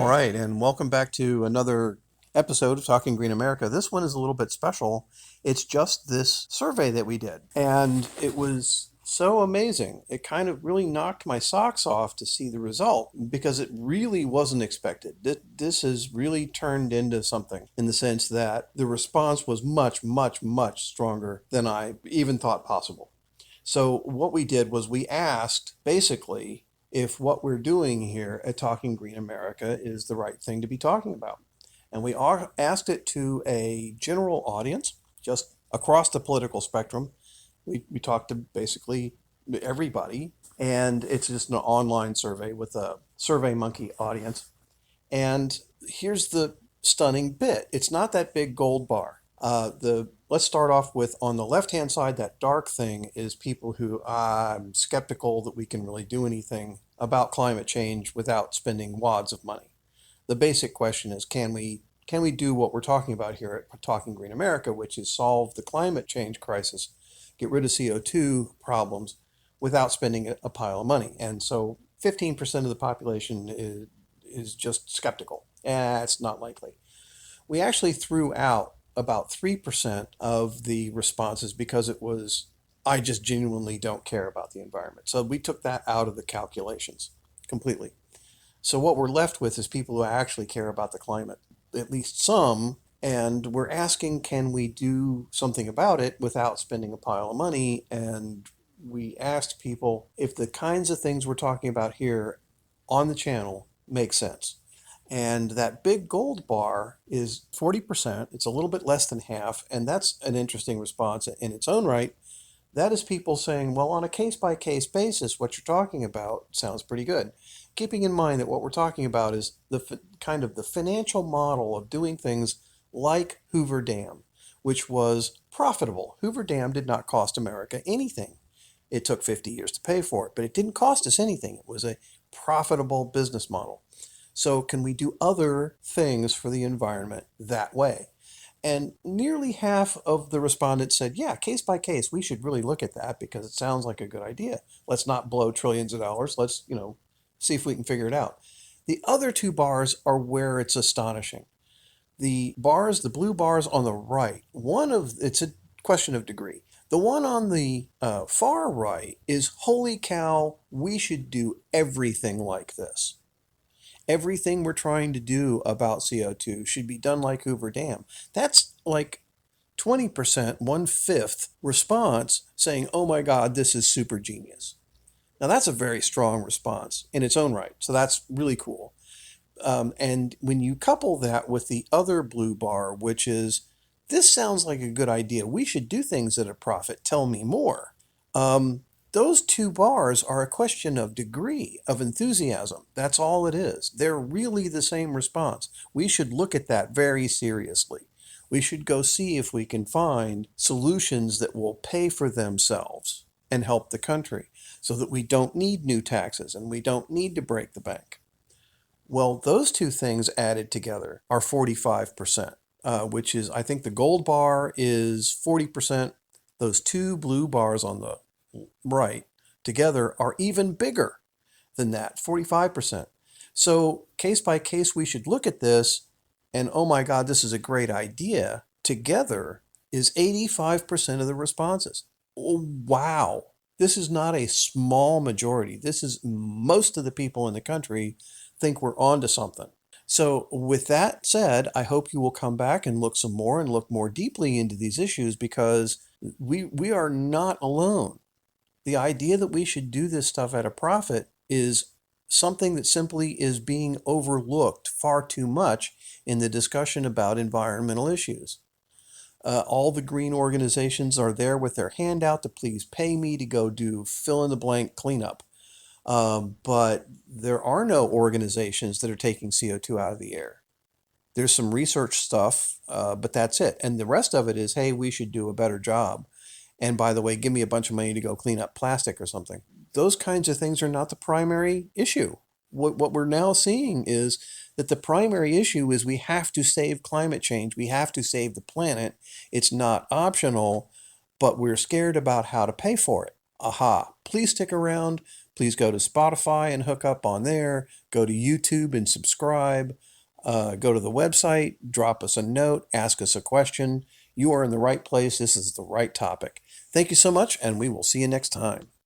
All right, and welcome back to another episode of Talking Green America. This one is a little bit special. It's just this survey that we did, and it was so amazing. It kind of really knocked my socks off to see the result because it really wasn't expected. This has really turned into something in the sense that the response was much, much, much stronger than I even thought possible. So, what we did was we asked basically if what we're doing here at Talking Green America is the right thing to be talking about. And we asked it to a general audience, just across the political spectrum. We talked to basically everybody, and it's just an online survey with a SurveyMonkey audience. And here's the stunning bit. It's not that big gold bar. Let's start off with on the left-hand side, that dark thing is people who I'm skeptical that we can really do anything about climate change without spending wads of money. The basic question is, can we do what we're talking about here at Talking Green America, which is solve the climate change crisis, get rid of CO2 problems without spending a pile of money? And so 15% of the population is just skeptical. It's not likely. We actually threw out about 3% of the responses because it was, I just genuinely don't care about the environment. So we took that out of the calculations completely. So what we're left with is people who actually care about the climate, at least some, and we're asking, can we do something about it without spending a pile of money? And we asked people if the kinds of things we're talking about here on the channel make sense. And that big gold bar is 40%. It's a little bit less than half. And that's an interesting response in its own right. That is people saying, well, on a case by case basis, what you're talking about sounds pretty good. Keeping in mind that what we're talking about is the kind of the financial model of doing things like Hoover Dam, which was profitable. Hoover Dam did not cost America anything. It took 50 years to pay for it, but it didn't cost us anything. It was a profitable business model. So can we do other things for the environment that way? And nearly half of the respondents said, yeah, case by case, we should really look at that because it sounds like a good idea. Let's not blow trillions of dollars. Let's, see if we can figure it out. The other two bars are where it's astonishing. The blue bars on the right, it's a question of degree. The one on the far right is, holy cow, we should do everything like this. Everything we're trying to do about CO2 should be done like Hoover Dam. That's like 20%, 1/5 response saying, oh my God, this is super genius. Now that's a very strong response in its own right. So that's really cool. And when you couple that with the other blue bar, which is, this sounds like a good idea. We should do things at a profit. Tell me more. Um, those two bars are a question of degree of enthusiasm. That's all it is. They're really the same response. We should look at that very seriously. We should go see if we can find solutions that will pay for themselves and help the country so that we don't need new taxes and we don't need to break the bank. Well, those two things added together are 45%, which is, I think the gold bar is 40%. Those two blue bars on the right together are even bigger than that, 45%. So case by case, we should look at this and, oh my God, this is a great idea. Together is 85% of the responses. Oh, wow. This is not a small majority. This is most of the people in the country think we're onto something. So with that said, I hope you will come back and look some more and look more deeply into these issues because we are not alone. The idea that we should do this stuff at a profit is something that simply is being overlooked far too much in the discussion about environmental issues. All the green organizations are there with their hand out to please pay me to go do fill in the blank cleanup. But there are no organizations that are taking CO2 out of the air. There's some research stuff, but that's it. And the rest of it is, hey, we should do a better job. And by the way, give me a bunch of money to go clean up plastic or something. Those kinds of things are not the primary issue. What we're now seeing is that the primary issue is we have to save climate change. We have to save the planet. It's not optional, but we're scared about how to pay for it. Aha, please stick around please go to Spotify and hook up on there. Go to YouTube and subscribe. Go to the website, drop us a note, ask us a question. You are in the right place. This is the right topic. Thank you so much, and we will see you next time.